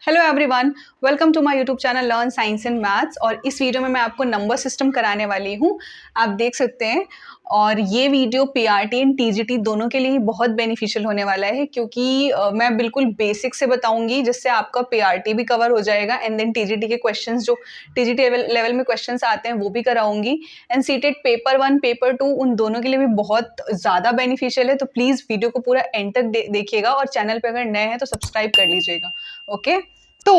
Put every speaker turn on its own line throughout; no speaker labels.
Hello everyone, welcome to my YouTube channel learn science and maths. और इस video में मैं आपको नंबर सिस्टम कराने वाली हूँ। आप देख सकते हैं। और ये वीडियो पीआरटी एंड टीजीटी दोनों के लिए ही बहुत बेनिफिशियल होने वाला है, क्योंकि मैं बिल्कुल बेसिक से बताऊंगी, जिससे आपका पीआरटी भी कवर हो जाएगा एंड देन टीजीटी के क्वेश्चंस जो टीजीटी लेवल में क्वेश्चंस आते हैं वो भी कराऊंगी। एंड सीटेट पेपर 1 पेपर 2 उन दोनों के लिए भी बहुत ज़्यादा बेनिफिशियल है। तो प्लीज़ वीडियो को पूरा एंड तक देखिएगा और चैनल पर अगर नए हैं तो सब्सक्राइब कर लीजिएगा। ओके, तो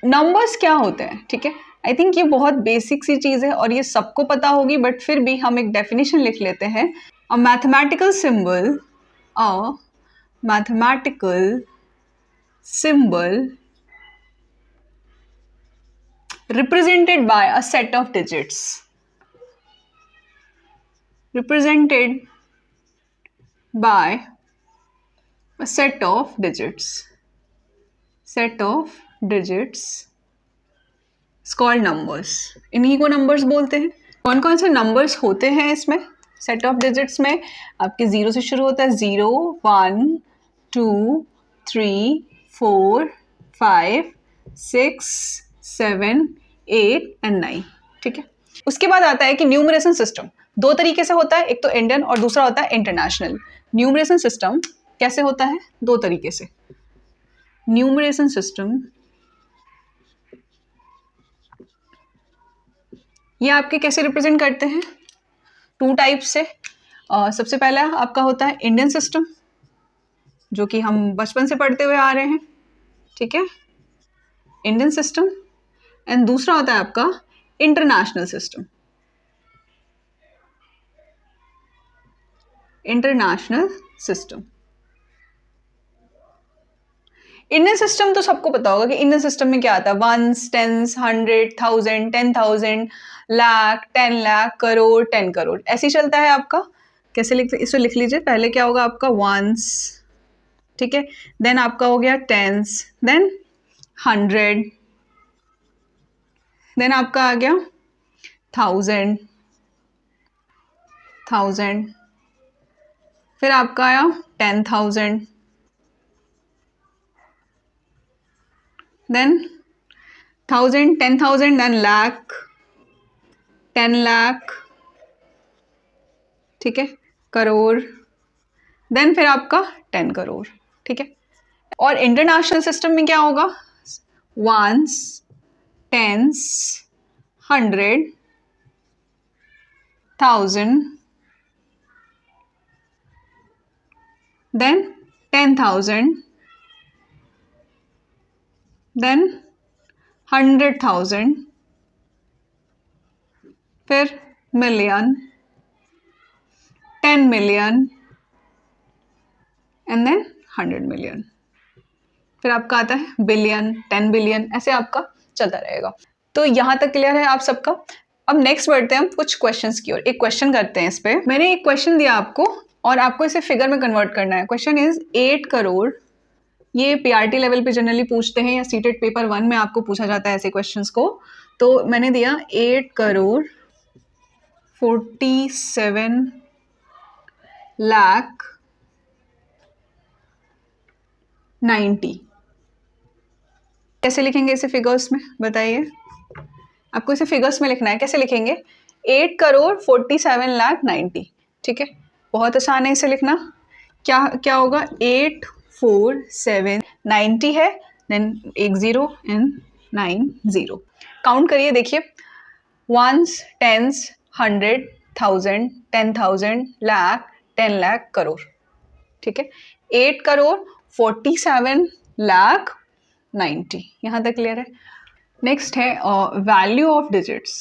नंबर्स क्या होते हैं, ठीक है। आई थिंक ये बहुत बेसिक सी चीज़ है और ये सबको पता होगी, बट फिर भी हम एक डेफिनेशन लिख लेते हैं। A mathematical symbol, a mathematical symbol represented by a set of digits, represented by a set of digits, set of digits called numbers। इन्हीं को नंबर्स बोलते हैं। कौन कौन से नंबर्स होते हैं इसमें सेट ऑफ डिजिट्स में? आपके 0 से शुरू होता है। 0 1 2 3 4 5 6 7 8 एंड 9, ठीक है। उसके बाद आता है कि न्यूमरेशन सिस्टम दो तरीके से होता है, एक तो इंडियन और दूसरा होता है इंटरनेशनल। न्यूमरेशन सिस्टम कैसे होता है? दो तरीके से। न्यूमरेशन सिस्टम ये आपके कैसे रिप्रेजेंट करते हैं? टू टाइप से। सबसे पहला आपका होता है इंडियन सिस्टम, जो कि हम बचपन से पढ़ते हुए आ रहे हैं, ठीक है, इंडियन सिस्टम। एंड दूसरा होता है आपका international system. International system, Indian system तो सबको पता होगा कि इंडियन सिस्टम में क्या आता है। वंस, टेंस, 100, 1000, 10,000, लाख, 10 लाख, करोड़, 10 करोड़, ऐसे ही चलता है आपका। कैसे लिखते, इसको लिख लीजिए। पहले क्या होगा आपका? वंस, ठीक है, देन आपका हो गया टेंस, देन 100, देन आपका आ गया 1000, फिर आपका आया 10,000, देन 1000, 10,000, देन लाख, 10 लाख, ठीक है, करोड़, देन फिर आपका 10 करोड़, ठीक है। और इंटरनेशनल सिस्टम में क्या होगा? वंस, टेंस, 100, 1000, देन 10,000, देन 100,000, फिर million, 10 million, and then 100 million, फिर आपका आता है बिलियन, 10 बिलियन, ऐसे आपका चलता रहेगा। तो यहाँ तक क्लियर है आप सबका? अब नेक्स्ट बढ़ते हैं हम कुछ क्वेश्चंस की ओर। एक क्वेश्चन करते हैं इस पे। मैंने एक क्वेश्चन दिया आपको और आपको इसे फिगर में कन्वर्ट करना है। Question is 8 crore. ये पीआरटी लेवल पे जनरली पूछते हैं या सीटेट पेपर 1 में आपको पूछा जाता है ऐसे क्वेश्चंस को। तो मैंने दिया 8 करोड़ 47 लाख 90। कैसे लिखेंगे इसे फिगर्स में, बताइए। आपको इसे फिगर्स में लिखना है। कैसे लिखेंगे? 8 करोड़ 47 लाख 90, ठीक है, बहुत आसान है इसे लिखना। क्या क्या होगा? 8 4 7 90 है, देन एक 0 एंड 9 0। काउंट करिए, देखिए। वंस, टेंस, 100, 1000, 10,000, लाख, 10 लाख, करोड़, ठीक है। 8 करोड़ 47 लाख 90, यहाँ तक क्लियर है। नेक्स्ट है value of digits.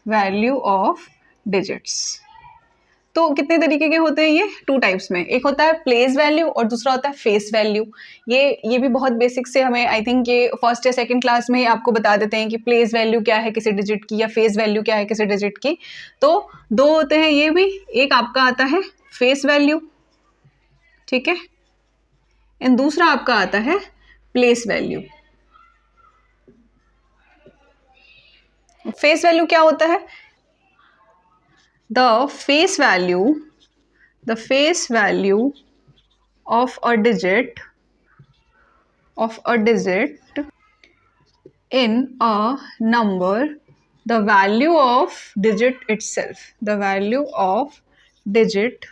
Value of digits तो कितने तरीके के होते हैं? ये टू टाइप्स में। एक होता है प्लेस वैल्यू और दूसरा होता है फेस वैल्यू। ये भी बहुत बेसिक से हमें, आई थिंक ये फर्स्ट या सेकंड क्लास में ही आपको बता देते हैं कि प्लेस वैल्यू क्या है किसी डिजिट की, या फेस वैल्यू क्या है किसी डिजिट की। तो दो होते हैं ये भी। एक आपका आता है फेस वैल्यू, ठीक है, एंड दूसरा आपका आता है प्लेस वैल्यू। फेस वैल्यू क्या होता है? the face value of a digit of a digit in a number, the value of digit itself, the value of digit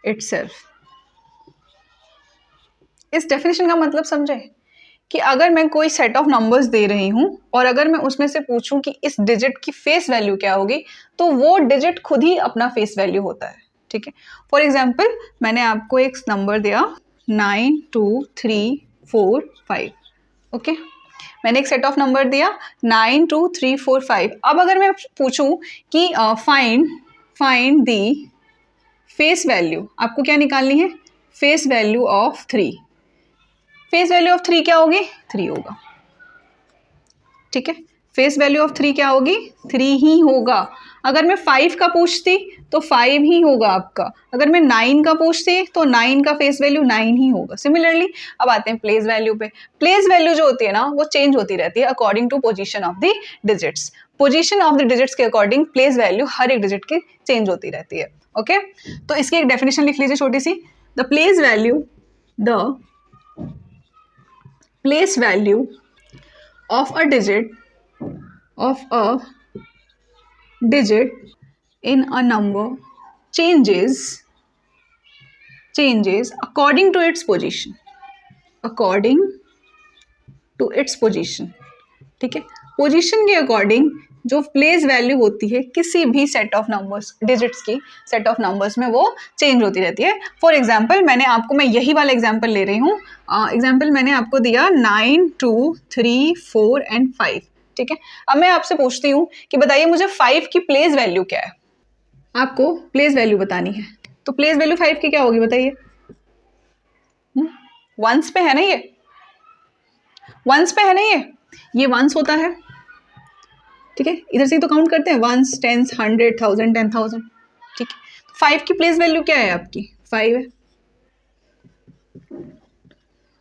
itself. इस डेफिनेशन का मतलब समझे कि अगर मैं कोई सेट ऑफ नंबर्स दे रही हूँ और अगर मैं उसमें से पूछूं कि इस डिजिट की फेस वैल्यू क्या होगी, तो वो डिजिट खुद ही अपना फेस वैल्यू होता है, ठीक है। फॉर एग्जाम्पल मैंने आपको एक नंबर दिया 9 2 3 4 5, ओके। मैंने एक सेट ऑफ नंबर दिया 9 2 3 4 5। अब अगर मैं पूछूं कि फाइंड दी फेस वैल्यू, आपको क्या निकालनी है? Face value of 3। Face value of 3 क्या होगी? 3 होगा, ठीक है। फेस वैल्यू ऑफ 3 क्या होगी? 3 ही होगा। अगर मैं 5 का पूछती तो 5 ही होगा आपका। अगर मैं 9 का पूछती तो 9 का फेस वैल्यू 9 ही होगा। सिमिलरली अब आते हैं प्लेस वैल्यू पे। प्लेस वैल्यू जो होती है ना, वो चेंज होती रहती है according to position of the digits. Position of the digits के अकॉर्डिंग प्लेस वैल्यू हर एक डिजिट की चेंज होती रहती है, ओके। तो इसकी एक डेफिनेशन लिख लीजिए छोटी सी। The place value of a digit in a number changes according to its position, ठीक है। पोजीशन के अकॉर्डिंग जो प्लेस वैल्यू होती है किसी भी सेट ऑफ नंबर्स, डिजिट्स की सेट ऑफ नंबर्स में, वो चेंज होती रहती है। फॉर एग्जाम्पल मैं यही वाला एग्जाम्पल ले रही हूँ। एग्जाम्पल मैंने आपको दिया 9 2 3 4 एंड 5, ठीक है। अब मैं आपसे पूछती हूँ कि बताइए मुझे 5 की प्लेस वैल्यू क्या है? आपको प्लेस वैल्यू बतानी है, तो प्लेस वैल्यू 5 की क्या होगी बताइए? वंस पे है ना, ये वंस होता है, ठीक है। इधर से तो काउंट करते हैं, वंस, टेंस, 100, 1000, 10,000, ठीक है। 5 की प्लेस वैल्यू क्या है आपकी? 5 है,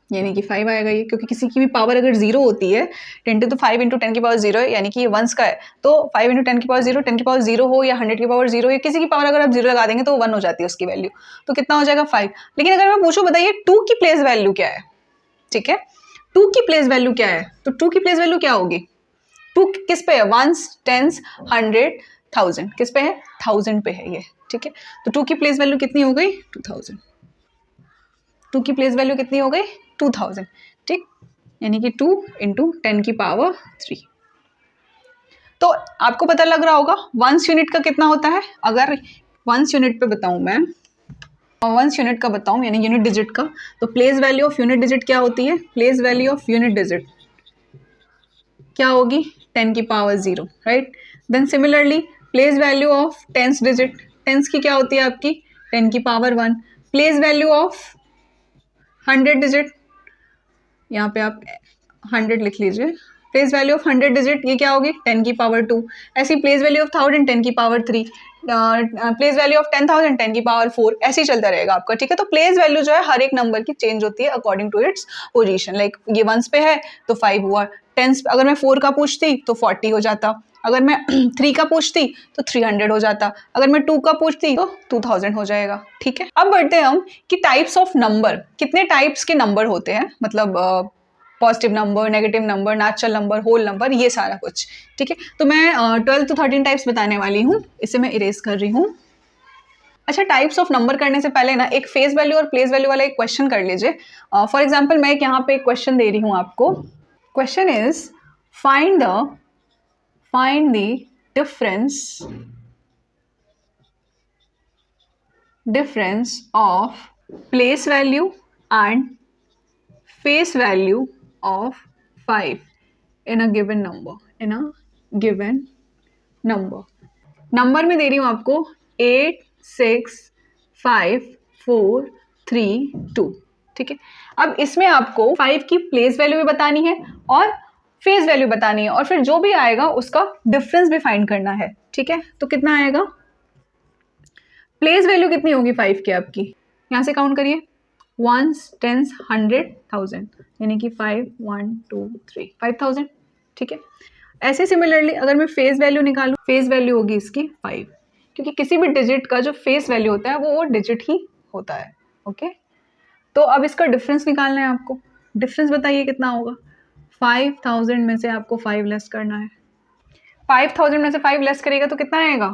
यानी कि 5 आएगा ये, क्योंकि किसी की भी पावर अगर 0 होती है 10 to 5 × 10 की पावर 0 है, यानी कि ये वंस का है, तो 5 × 10 की पावर 0, 10 की पावर 0 हो या 100 की पावर 0 हो, किसी की पावर अगर आप 0 लगा देंगे तो 1 हो जाती है उसकी वैल्यू, तो कितना हो जाएगा? 5। लेकिन अगर मैं पूछूं बताइए 2 की प्लेस वैल्यू क्या है, ठीक है, 2 की प्लेस वैल्यू क्या है, तो 2 की प्लेस वैल्यू क्या होगी? 2 किस पे है? वंस, टेंस, 100, 1000, किस पे है? 1000 पे है ये, ठीक है। तो 2 की प्लेस वैल्यू कितनी हो गई? 2000। 2 की प्लेस वैल्यू कितनी हो गई? 2000, ठीक, यानी कि 2 × 10 की पावर 3। तो आपको पता लग रहा होगा वंस यूनिट का कितना होता है। अगर वंस यूनिट पे बताऊं मैं, वंस यूनिट का बताऊं यानी यूनिट डिजिट का, तो place value of unit digit क्या होती है? Place value of unit digit क्या होगी? 10 की power 0, right. Then similarly place value of tens digit, tens की क्या होती है आपकी? 10 की power 1। Place value of 100 digit, यहाँ पे आप 100 लिख लीजिए। प्लेस वैल्यू ऑफ 100 डिजिट ये क्या होगी? 10 की पावर 2। ऐसी प्लेस वैल्यू ऑफ 1000 10 की पावर 3, प्लेस वैल्यू ऑफ 10,000 10 की पावर 4, ऐसे ही चलता रहेगा आपका, ठीक है। तो प्लेस वैल्यू जो है हर एक नंबर की चेंज होती है according to its position. Like ये वंस पे है तो 5 हुआ, टेंस अगर मैं 4 का पूछती तो 40 हो जाता, अगर मैं 3 का पूछती तो 300 हो जाता, अगर मैं 2 का पूछती तो 2000 हो जाएगा, ठीक है। अब बढ़ते हैं हम कि टाइप्स ऑफ नंबर, कितने टाइप्स के नंबर होते हैं, मतलब positive number, negative number, natural number, whole number, ये सारा कुछ, ठीक है। तो मैं 12 to 13 टाइप्स बताने वाली हूँ, इसे मैं इरेज कर रही हूँ। अच्छा, टाइप्स ऑफ नंबर करने से पहले ना एक फेस वैल्यू और प्लेस वैल्यू वाला एक क्वेश्चन कर लीजिए। फॉर एग्जाम्पल मैं यहाँ पे एक क्वेश्चन दे रही हूँ आपको। Question is find the difference of place value and face value of 5 in a given number। Number में दे रही हूँ आपको 8 6 5 4 3 2, ठीक है। अब इसमें आपको 5 की प्लेस वैल्यू भी बतानी है और फेस वैल्यू बतानी है, और फिर जो भी आएगा उसका डिफरेंस भी फाइंड करना है, ठीक है। तो कितना आएगा? प्लेस वैल्यू कितनी होगी 5 की आपकी? यहाँ से काउंट करिए, वंस, टेंस, 100, 1000, यानी कि 5 1 2 3 5000, ठीक है। ऐसे सिमिलरली अगर मैं फेस वैल्यू निकालूं, फेस वैल्यू होगी इसकी 5, क्योंकि किसी भी डिजिट का जो फेस वैल्यू होता है वो डिजिट ही होता है, ओके। तो अब इसका डिफरेंस निकालना है आपको, डिफरेंस बताइए कितना होगा। 5000 में से आपको 5 लेस करना है। 5000 में से 5 लेस करेगा तो कितना आएगा,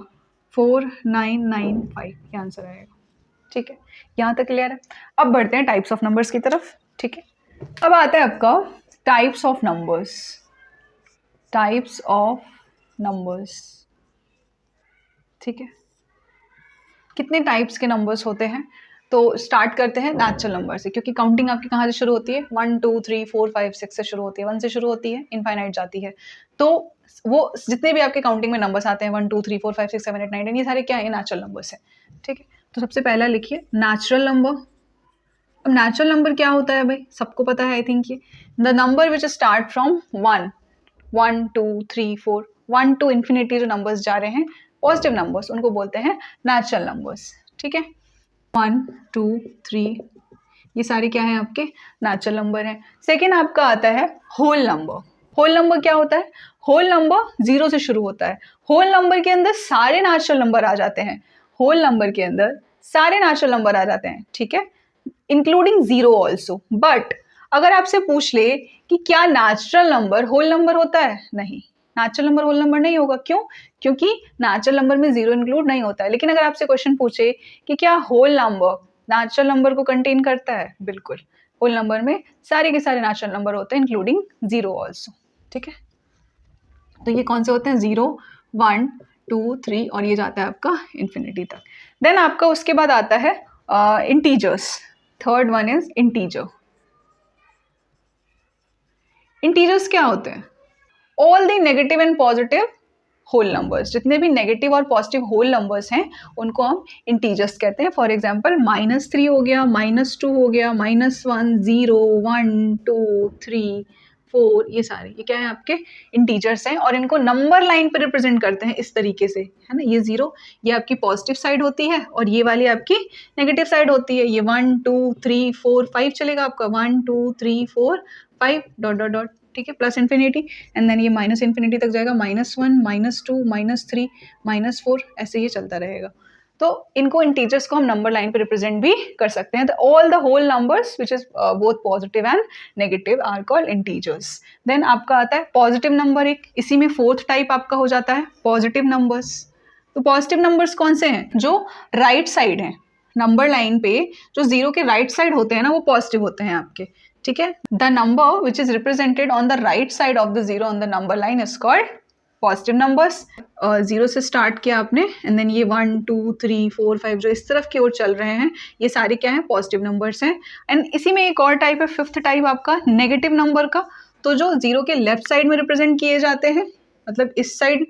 4995 ये आंसर आएगा। ठीक है, यहाँ तक क्लियर है। अब बढ़ते हैं टाइप्स ऑफ नंबर्स की तरफ। ठीक है, अब आता है आपका types of numbers. Types of numbers, ठीक है, कितने टाइप्स के नंबर्स होते हैं। तो स्टार्ट करते हैं नेचुरल नंबर से, क्योंकि काउंटिंग आपकी कहाँ से शुरू होती है, 1 2 3 4 5 6 से शुरू होती है, 1 से शुरू होती है, इनफाइनाइट जाती है। तो वो जितने भी आपके काउंटिंग में नंबर्स आते हैं 1 2 3 4 5 6 7 8 9 10 ये सारे क्या है, नेचुरल नंबर्स है। ठीक है, तो सबसे पहला लिखिए नेचुरल नंबर। अब नेचुरल नंबर क्या होता है भाई, सबको पता है आई थिंक ये, the number which start from 1 1 2 3 4 1 to infinity जो नंबर्स जा रहे हैं पॉजिटिव नंबर्स उनको बोलते हैं नेचुरल नंबर्स। ठीक है, 1 2 3 ये सारे क्या है आपके नेचुरल नंबर हैं। सेकेंड आपका आता है होल नंबर। होल नंबर क्या होता है, होल नंबर 0 से शुरू होता है। होल नंबर के अंदर सारे नेचुरल नंबर आ जाते हैं। होल नंबर के अंदर सारे नेचुरल नंबर आ जाते हैं। ठीक है, इंक्लूडिंग 0 ऑल्सो। बट अगर आपसे पूछ ले कि क्या नेचुरल नंबर होल नंबर होता है, नहीं, नेचुरल नंबर होल नंबर नहीं होगा। क्यों, क्योंकि नेचुरल नंबर में 0 इंक्लूड नहीं होता है। लेकिन अगर आपसे क्वेश्चन पूछे कि क्या होल नंबर नेचुरल नंबर को कंटेन करता है, बिल्कुल, होल नंबर में सारे के सारे नेचुरल नंबर होते हैं इंक्लूडिंग 0 ऑल्सो। ठीक है, तो ये कौन से होते हैं, 0 1 2 3 और ये जाता है आपका इन्फिनिटी तक। देन आपका उसके बाद आता है integers. Third one is integer. Integers क्या होते हैं, all the negative and positive whole numbers. जितने भी नेगेटिव और पॉजिटिव होल नंबर्स हैं उनको हम इंटीजर्स कहते हैं। फॉर एग्जांपल -3 हो गया, -2 हो गया, -1 0 1 2 3 4 ये सारे ये क्या है आपके इंटीजर्स हैं और इनको नंबर लाइन पर रिप्रेजेंट करते हैं इस तरीके से, है ना। ये 0 ये आपकी पॉजिटिव साइड होती है और ये वाली आपकी नेगेटिव साइड होती है। ये 1 2 3 4 5 चलेगा आपका, 1 2 3 4 5 डॉट डॉट डॉट। ठीक है, प्लस इन्फिनिटी एंड देन ये माइनस इन्फिनिटी तक जाएगा, -1 -2 -3 -4 ऐसे ये चलता रहेगा। तो इनको इंटीजर्स को हम नंबर लाइन पे रिप्रेजेंट भी कर सकते हैं। तो all the whole numbers which is both positive and negative are called integers. Then आपका आता है पॉजिटिव नंबर एक, इसी में फोर्थ टाइप आपका हो जाता है पॉजिटिव नंबर्स। तो पॉजिटिव नंबर्स कौन से हैं, जो राइट साइड हैं नंबर लाइन पे, जो 0 के राइट साइड होते हैं ना वो पॉजिटिव होते हैं आपके। ठीक है, the number which is represented on the right side of the 0 on the number line is called positive numbers. 0 से स्टार्ट किया आपने एंड देन ये 1 2 3 4 5 जो इस तरफ की ओर चल रहे हैं ये सारे क्या हैं, पॉजिटिव नंबर्स हैं। एंड इसी में एक और टाइप है, फिफ्थ टाइप आपका नेगेटिव नंबर का। तो जो 0 के लेफ्ट साइड में रिप्रेजेंट किए जाते हैं, मतलब इस साइड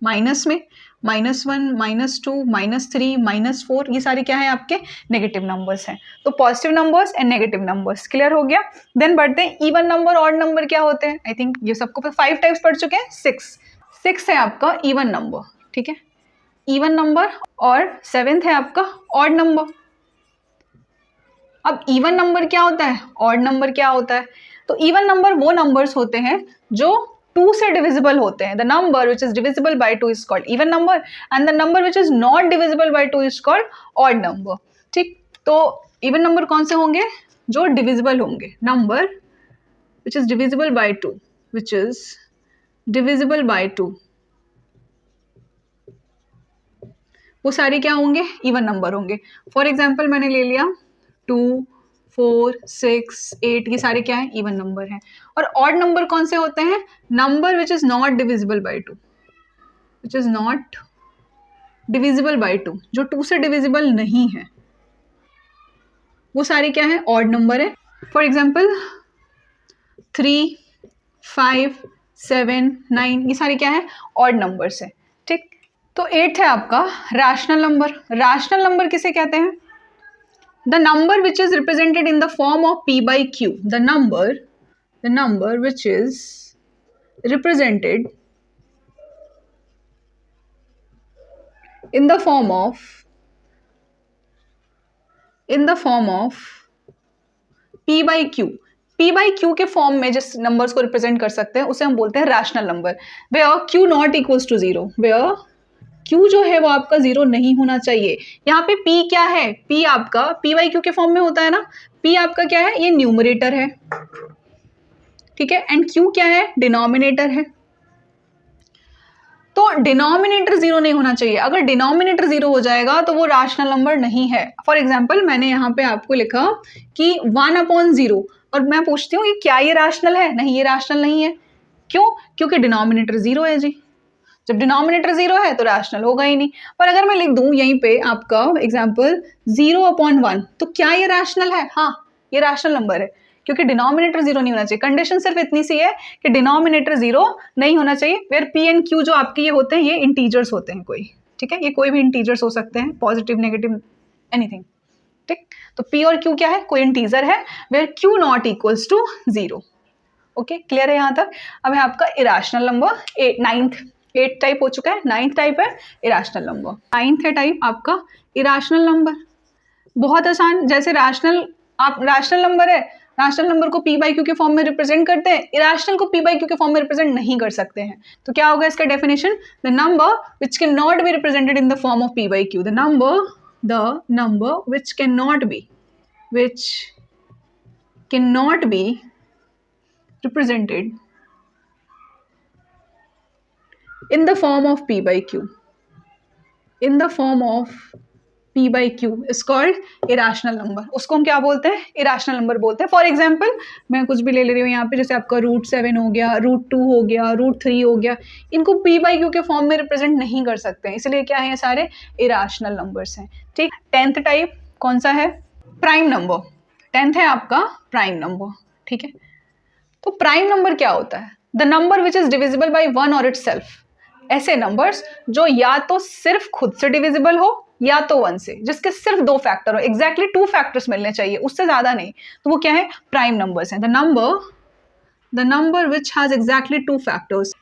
माइनस में -1 -2 -3 -4 ये सारे क्या है आपके नेगेटिव नंबर्स हैं। तो positive numbers and negative numbers clear हो गया। देन बढ़ते हैं इवन नंबर, ऑड नंबर क्या होते हैं। आई थिंक ये सबको 5 टाइप्स पढ़ चुके हैं। 6 है आपका इवन नंबर। ठीक है, इवन नंबर। और 7th है आपका ऑड नंबर। अब इवन नंबर क्या होता है, ऑड नंबर क्या होता है। तो इवन नंबर वो नंबर्स होते हैं जो 2 से डिविजिबल होते हैं। The number which is divisible bye 2 is called even number and the number which is not divisible by 2 is called odd number. ठीक, तो इवन नंबर कौन से होंगे, जो डिविजिबल होंगे। Number which is divisible bye 2, which is divisible bye 2 वो सारे क्या होंगे, इवन नंबर होंगे। फॉर एग्जाम्पल मैंने ले लिया 2 4 6 8 ये सारे क्या है, इवन नंबर हैं। और ऑड नंबर कौन से होते हैं, number which is not divisible by 2, which is not divisible by 2 जो 2 से डिविजिबल नहीं है वो सारे क्या है, ऑड नंबर है। फॉर एग्जाम्पल 3 5 7 9 ये सारे क्या है, ऑड नंबर्स है। ठीक, तो 8th है आपका रैशनल नंबर। रैशनल नंबर किसे कहते हैं, the number which is represented in the form of p by q, the number which is represented in the form of p by q। p by q के form में जिस numbers को represent कर सकते हैं उसे हम बोलते हैं rational number. Where q not equals to 0, where Q जो है वो आपका 0 नहीं होना चाहिए। यहाँ पे P क्या है, P आपका PYQ के फॉर्म में होता है ना, P आपका क्या है, ये न्यूमरेटर है, ठीक है, एंड Q क्या है, डिनोमिनेटर है। तो डिनोमिनेटर 0 नहीं होना चाहिए। अगर डिनोमिनेटर 0 हो जाएगा तो वो रैशनल नंबर नहीं है। फॉर एग्जाम्पल मैंने यहाँ पे आपको लिखा कि 1/0 और मैं पूछती हूँ ये क्या ये रैशनल है, नहीं ये रैशनल नहीं है। क्यों, क्योंकि डिनोमिनेटर 0 है जी। जब डिनोमिनेटर 0 है तो रैशनल होगा ही नहीं। पर अगर मैं लिख दूं यहीं पे आपका एग्जाम्पल 0/1, तो क्या ये रैशनल है, हाँ ये रैशनल नंबर है, क्योंकि डिनोमिनेटर 0 नहीं होना चाहिए। कंडीशन सिर्फ इतनी सी है कि डिनोमिनेटर 0 नहीं होना चाहिए, वेयर P एंड Q जो आपके ये होते हैं ये इंटीजर्स होते हैं कोई, ठीक है, ये कोई भी इंटीजर्स हो सकते हैं, पॉजिटिव नेगेटिव एनीथिंग, ठीक। तो P और Q क्या है, कोई इंटीजर है, where Q not equals to 0। Okay, clear है यहाँ तक। अब है आपका इरेशनल नंबर, नाइन्थ, 8 टाइप हो चुका है, 9th टाइप है इरेशनल नंबर। 9th है टाइप आपका इरेशनल नंबर, बहुत आसान। जैसे रैशनल, आप रैशनल नंबर है, रैशनल नंबर को P बाई Q के फॉर्म में रिप्रेजेंट करते हैं, इरेशनल को P बाई Q के फॉर्म में रिप्रेजेंट नहीं कर सकते हैं। तो क्या होगा इसका definition, the number which can not be represented in the form of P by Q, the number which can not be represented in the form of P by Q, in the form of P by Q is called irrational number। उसको हम क्या बोलते हैं, irrational number बोलते हैं। For example मैं कुछ भी ले रही हूँ यहाँ पे, जैसे आपका √7 हो गया, √2 हो गया, √3 हो गया, इनको P by Q के फॉर्म में रिप्रेजेंट नहीं कर सकते हैं, इसलिए क्या है ये सारे irrational numbers हैं, ठीक। 10th टाइप कौन सा है, प्राइम नंबर। 10th है आपका प्राइम नंबर, ठीक है। तो प्राइम नंबर क्या होता है, the number which is divisible by 1 और इटसेल्फ। ऐसे नंबर्स जो या तो सिर्फ खुद से डिविजिबल हो या तो 1 से, जिसके सिर्फ 2 फैक्टर हो, एग्जैक्टली 2 फैक्टर्स मिलने चाहिए, उससे ज्यादा नहीं, तो वो क्या है, प्राइम नंबर्स हैं। The number which has exactly 2 factors,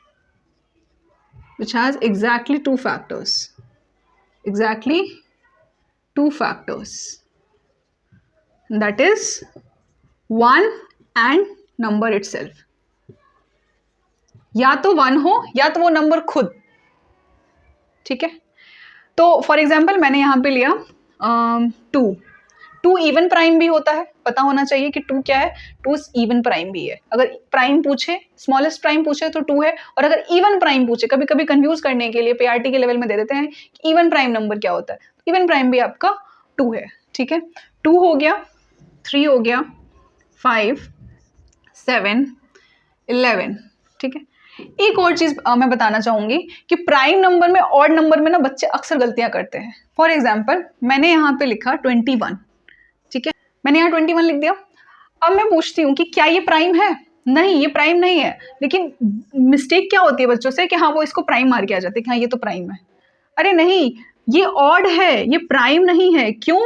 that is 1 and number itself. या तो 1 हो या तो वो नंबर खुद, ठीक है। तो फॉर एग्जाम्पल मैंने यहाँ पे लिया 2 इवन प्राइम भी होता है, पता होना चाहिए कि 2 क्या है, 2 इवन प्राइम भी है। अगर प्राइम पूछे, स्मॉलेस्ट प्राइम पूछे तो 2 है, और अगर इवन प्राइम पूछे, कभी कभी कंफ्यूज करने के लिए पीआरटी के लेवल में दे देते हैं कि इवन प्राइम नंबर क्या होता है, इवन प्राइम भी आपका 2 है, ठीक है। 2 हो गया, 3 हो गया, 5, 7, 11, ठीक है। एक और चीज मैं बताना चाहूंगी कि प्राइम नंबर में, ऑड नंबर में ना बच्चे अक्सर गलतियां करते हैं। फॉर एग्जाम्पल मैंने यहाँ पे लिखा 21, ठीक है, मैंने यहाँ 21 लिख दिया। अब मैं पूछती हूँ कि क्या ये प्राइम है, नहीं ये प्राइम नहीं है, लेकिन मिस्टेक क्या होती है बच्चों से कि हाँ वो इसको प्राइम मार के आ जाते हैं कि हाँ ये तो प्राइम है। अरे नहीं, ये ऑड है, ये प्राइम नहीं है। क्यों,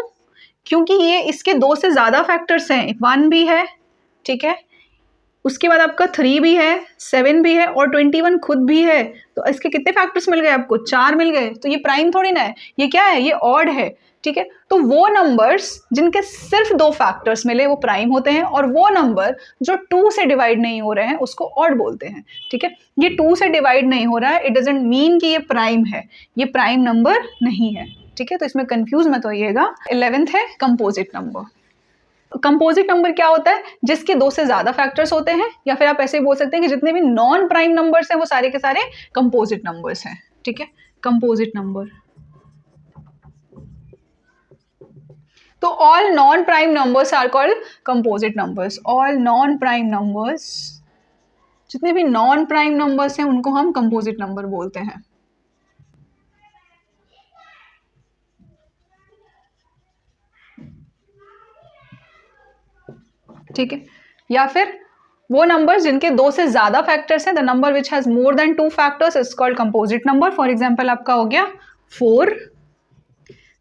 क्योंकि ये इसके 2 से ज्यादा फैक्टर्स हैं, 1 भी है, ठीक है, उसके बाद आपका 3 भी है, 7 भी है, और 21 खुद भी है। तो इसके कितने फैक्टर्स मिल गए आपको, 4 मिल गए। तो ये प्राइम थोड़ी ना है, ये क्या है, ये ऑड है, ठीक है। तो वो नंबर्स जिनके सिर्फ 2 फैक्टर्स मिले वो प्राइम होते हैं, और वो नंबर जो 2 से डिवाइड नहीं हो रहे हैं उसको ऑड बोलते हैं, ठीक है। ये 2 से डिवाइड नहीं हो रहा है, इट डजंट मीन कि ये प्राइम है, ये प्राइम नंबर नहीं है, ठीक है। तो इसमें कंफ्यूज मत होइएगा। 11th है कंपोजिट नंबर। कंपोजिट नंबर क्या होता है, जिसके 2 से ज्यादा फैक्टर्स होते हैं, या फिर आप ऐसे ही बोल सकते हैं कि जितने भी नॉन प्राइम नंबर्स हैं वो सारे के सारे कंपोजिट नंबर्स हैं, ठीक है, कंपोजिट नंबर। तो all non prime numbers are called composite numbers. All non prime numbers, जितने भी नॉन प्राइम नंबर्स हैं उनको हम कंपोजिट नंबर बोलते हैं। ठीक है, या फिर वो नंबर्स जिनके 2 से ज्यादा फैक्टर्स हैं, the number which has more than 2 factors is called composite number. For example आपका हो गया 4,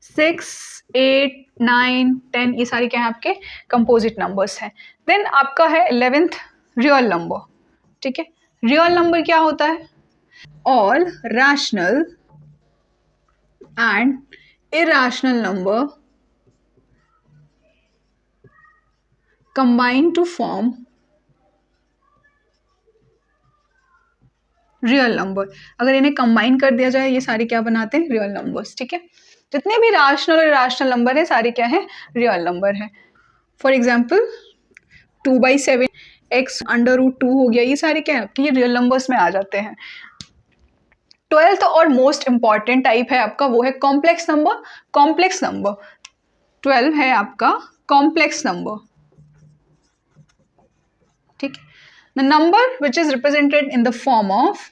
6, 8, 9, 10, ये सारे क्या है आपके कंपोजिट नंबर्स हैं। देन आपका है 11th रियल नंबर, ठीक है। रियल नंबर क्या होता है, all rational and irrational number combine to form real number. अगर इन्हें कंबाइन कर दिया जाए, ये सारे क्या बनाते हैं? Real numbers. ठीक है, जितने भी राशनल और इरेशनल नंबर है सारे क्या है? रियल नंबर है। फॉर एग्जाम्पल 2/7 x √2 हो गया, ये सारे क्या है आपके? ये रियल नंबर्स में आ जाते हैं। 12th और मोस्ट इंपॉर्टेंट टाइप है आपका, वो है कॉम्प्लेक्स नंबर। कॉम्प्लेक्स नंबर 12 है आपका कॉम्प्लेक्स नंबर। ठीक है, the number which is represented in the form of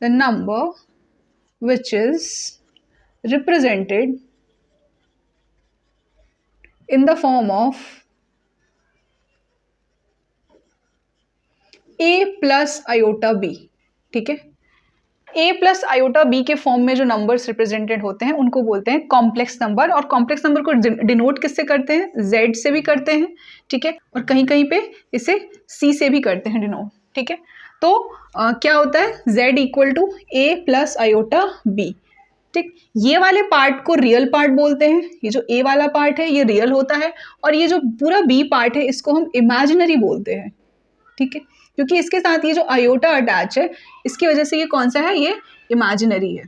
the number which is represented in the form of a plus iota b। ठीक है, a प्लस आयोटा b के form में जो numbers represented होते हैं उनको बोलते हैं कॉम्प्लेक्स नंबर। और कॉम्प्लेक्स नंबर को डिनोट किससे करते हैं? z से भी करते हैं। ठीक है, और कहीं कहीं पे इसे c से भी करते हैं डिनोट। ठीक है, तो क्या होता है? z equal to a plus iota b। ठीक, ये वाले पार्ट को रियल पार्ट बोलते हैं। ये जो ए वाला पार्ट है ये रियल होता है, और ये जो पूरा बी पार्ट है इसको हम इमेजिनरी बोलते हैं। ठीक है, क्योंकि इसके साथ ये जो आयोटा अटैच है इसकी वजह से ये कौन सा है? ये इमेजिनरी है।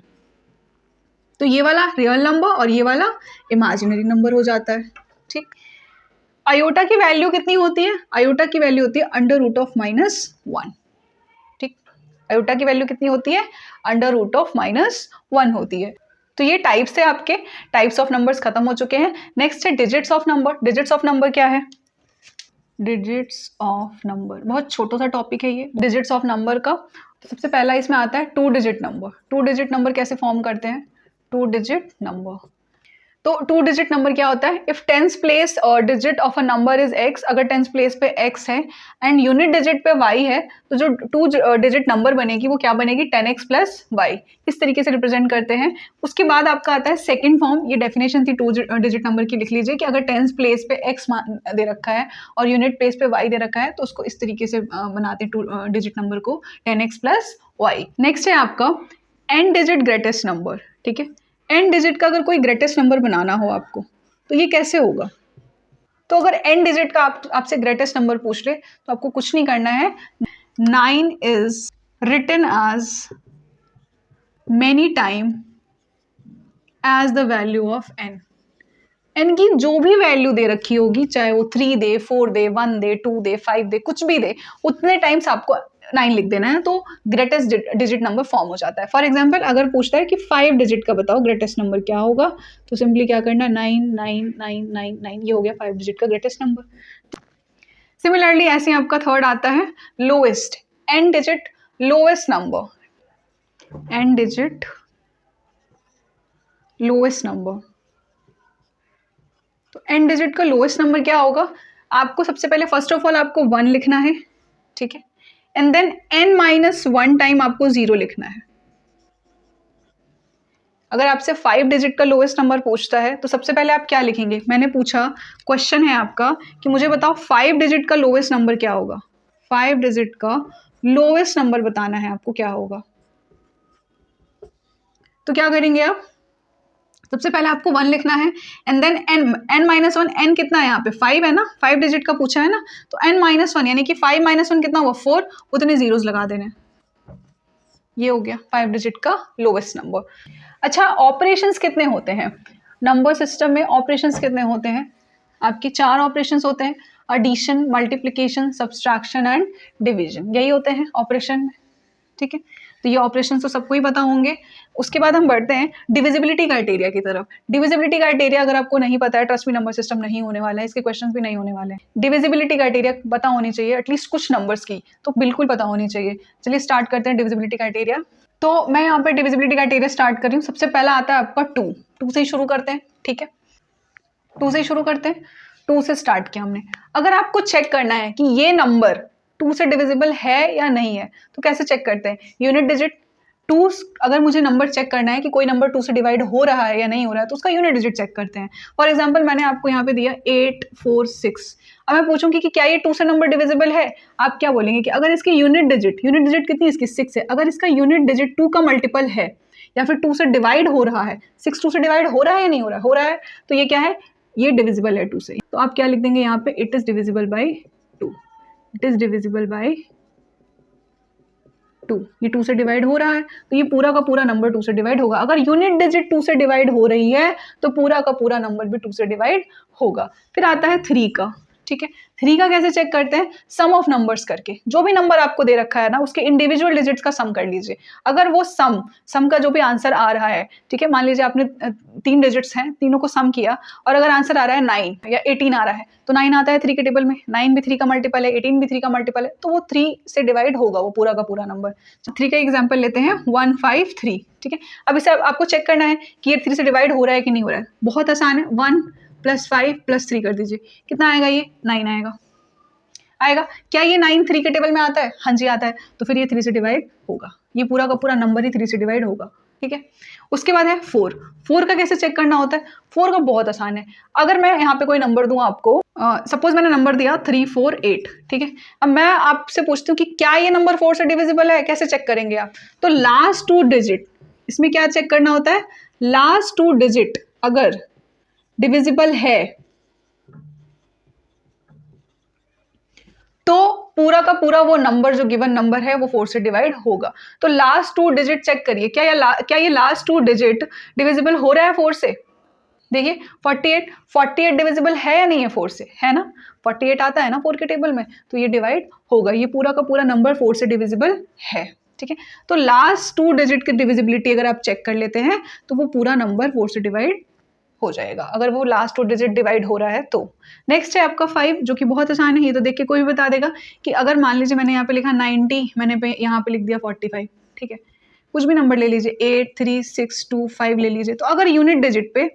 तो ये वाला रियल नंबर और ये वाला इमेजिनरी नंबर हो जाता है। ठीक, आयोटा की वैल्यू कितनी होती है? आयोटा की वैल्यू होती है √(-1). ठीक, आयोटा की वैल्यू कितनी होती है? √(-1) होती है। तो ये टाइप्स है आपके, टाइप्स ऑफ नंबर्स खत्म हो चुके हैं। नेक्स्ट है digits of number. Digits of number क्या है? डिजिट्स ऑफ नंबर बहुत छोटा सा टॉपिक है ये, डिजिट्स ऑफ नंबर का। तो सबसे पहला इसमें आता है 2 डिजिट नंबर। 2 डिजिट नंबर कैसे फॉर्म करते हैं? 2 डिजिट नंबर, तो 2 डिजिट नंबर क्या होता है? इफ टेंस प्लेस और digit of a number is x, अगर टेंस प्लेस पे x है एंड यूनिट डिजिट पे y है, तो जो 2 डिजिट नंबर बनेगी वो क्या बनेगी? 10x plus y। इस तरीके से रिप्रेजेंट करते हैं। उसके बाद आपका आता है सेकंड फॉर्म। ये डेफिनेशन थी 2 डिजिट नंबर की, लिख लीजिए कि अगर टेंस प्लेस पे x दे रखा है और यूनिट प्लेस पे y दे रखा है तो उसको इस तरीके से बनाते हैं 2 डिजिट नंबर को, 10x प्लस y। नेक्स्ट है आपका n डिजिट ग्रेटेस्ट नंबर। ठीक है, n डिजिट का अगर कोई ग्रेटेस्ट नंबर बनाना हो आपको तो ये कैसे होगा? तो अगर n डिजिट का आपसे ग्रेटेस्ट नंबर पूछ ले तो आपको कुछ नहीं करना है। 9 is written as many time as the value of n। n की जो भी वैल्यू दे रखी होगी, चाहे वो 3 दे, 4 दे, 1 दे, 2 दे, 5 दे, कुछ भी दे, उतने टाइम्स आपको 9 लिख देना है, तो ग्रेटेस्ट डिजिट नंबर फॉर्म हो जाता है। फॉर एग्जाम्पल अगर पूछता है कि 5 डिजिट का बताओ ग्रेटेस्ट नंबर क्या होगा, तो सिंपली क्या करना? 99999, ये हो गया 5 डिजिट का ग्रेटेस्ट नंबर। सिमिलरली ऐसे आपका थर्ड आता है lowest, n digit lowest number. n digit lowest number, तो n डिजिट का लोएस्ट नंबर क्या होगा? आपको सबसे पहले फर्स्ट ऑफ ऑल आपको 1 लिखना है। ठीक है, एंड देन n-1 टाइम आपको 0 लिखना है। अगर आपसे 5 डिजिट का लोएस्ट नंबर पूछता है तो सबसे पहले आप क्या लिखेंगे? मैंने पूछा, क्वेश्चन है आपका कि मुझे बताओ 5 डिजिट का लोएस्ट नंबर क्या होगा? 5 डिजिट का लोएस्ट नंबर बताना है आपको, क्या होगा? तो क्या करेंगे आप? सबसे पहले आपको 1 लिखना है एंड देन n-1। n कितना है यहाँ पे? 5 है ना, 5 डिजिट का पूछा है ना, तो n-1 यानी कि 5-1 कितना हुआ? 4, उतने जीरोस लगा देने। ये हो गया 5 डिजिट का लोएस्ट नंबर। अच्छा, ऑपरेशंस कितने होते हैं नंबर सिस्टम में? ऑपरेशंस कितने होते हैं आपके? 4 ऑपरेशंस होते हैं, addition, multiplication, subtraction and division, यही होते हैं ऑपरेशन में। ठीक है, तो ये ऑपरेशन तो सबको ही पता होंगे। उसके बाद हम बढ़ते हैं डिविजिबिलिटी क्राइटेरिया की तरफ। डिविजिबिलिटी क्राइटेरिया अगर आपको नहीं पता है, ट्रस्ट मी नंबर सिस्टम नहीं होने वाला है, इसके क्वेश्चंस भी नहीं होने वाले हैं। डिविजिबिलिटी क्राइटेरिया पता होनी चाहिए, एटलीस्ट कुछ नंबर्स की तो बिल्कुल पता होनी चाहिए। चलिए स्टार्ट करते हैं डिविजिबिलिटी क्राइटेरिया। तो मैं यहाँ पे डिविजिबिलिटी क्राइटेरिया स्टार्ट कर रही हूँ। सबसे पहला आता है आपका 2 से ही शुरू करते हैं। ठीक है, 2 से ही शुरू करते हैं। 2 से स्टार्ट किया हमने। अगर आपको चेक करना है कि ये नंबर 2 से डिविजिबल है या नहीं है तो कैसे चेक करते हैं? यूनिट डिजिट 2, अगर मुझे नंबर चेक करना है कि कोई नंबर 2 से डिवाइड हो रहा है या नहीं हो रहा है तो उसका यूनिट डिजिट चेक करते हैं। फॉर एग्जांपल मैंने आपको यहाँ पे दिया 846। अब मैं पूछूंगी कि क्या ये 2 से नंबर डिविजिबल है? आप क्या बोलेंगे कि अगर इसकी यूनिट डिजिट कितनी इसकी 6 है, अगर इसका यूनिट डिजिट 2 का मल्टीपल है या फिर 2 से डिवाइड हो रहा है, 6 2 से डिवाइड हो रहा है या नहीं हो रहा है? हो रहा है, तो ये क्या है? ये डिविजिबल है 2 से। तो आप क्या लिख देंगे यहाँ पे? It is divisible by 2। It is divisible by 2, ये 2 से डिवाइड हो रहा है तो ये पूरा का पूरा नंबर 2 से डिवाइड होगा। अगर यूनिट डिजिट 2 से डिवाइड हो रही है तो पूरा का पूरा नंबर भी 2 से डिवाइड होगा। फिर आता है 3 का, ठीक है। 3 का कैसे चेक करते हैं? सम ऑफ नंबर्स करके। जो भी नंबर आपको दे रखा है ना उसके इंडिविजुअल डिजिट्स का सम कर लीजिए। अगर वो सम का जो भी आंसर आ रहा है, ठीक है, मान लीजिए आपने 3 डिजिट्स हैं, तीनों को सम किया और अगर आंसर आ रहा है 9 या 18 आ रहा है तो 9 आता है 3 के टेबल में, 9 भी 3 का मल्टीपल है, 18 भी 3 का मल्टीपल है, तो वो 3 से डिवाइड होगा वो पूरा का पूरा नंबर। 3 का एग्जाम्पल लेते हैं 153, ठीक है। अब इसे आपको चेक करना है कि ये 3 से डिवाइड हो रहा है कि नहीं हो रहा है। बहुत आसान है, 1 + 5 + 3 कर दीजिए, कितना आएगा? ये 9 आएगा। क्या ये 9 3 के टेबल में आता है? हाँ जी आता है, तो फिर ये 3 से डिवाइड होगा, ये पूरा का पूरा नंबर ही 3 से डिवाइड होगा, ठीक है। उसके बाद है 4 का कैसे चेक करना होता है? 4 का बहुत आसान है। अगर मैं यहाँ पे कोई नंबर दूं आपको, सपोज मैंने नंबर दिया 3 4 8, ठीक है। अब मैं आपसे पूछती हूँ कि क्या ये नंबर 4 से डिविजिबल है? कैसे चेक करेंगे आप? तो लास्ट 2 डिजिट, इसमें क्या चेक करना होता है? लास्ट 2 डिजिट अगर डिविजिबल है तो पूरा का पूरा वो नंबर जो गिवन नंबर है वो 4 से डिवाइड होगा। तो लास्ट 2 डिजिट चेक करिए, क्या ये लास्ट 2 डिजिट डिविजिबल हो रहा है 4 से? देखिए 48 डिविजिबल है या नहीं है 4 से? है ना, 48 आता है ना 4 के टेबल में, तो ये डिवाइड होगा, ये पूरा का पूरा नंबर 4 से डिविजिबल है, ठीक है। तो लास्ट 2 डिजिट की डिविजिबिलिटी अगर आप चेक कर लेते हैं तो वो पूरा नंबर 4 से डिवाइड हो जाएगा, अगर वो लास्ट 2 डिजिट डिवाइड हो रहा है तो। नेक्स्ट है आपका 5, जो कि बहुत आसान है, ये तो देख के कोई भी बता देगा कि अगर मान लीजिए मैंने यहाँ पे लिखा 90, मैंने यहाँ पे लिख दिया 45, ठीक है। कुछ भी नंबर ले लीजिए, 8 3 6 2 5 ले लीजिए, तो अगर यूनिट डिजिट पे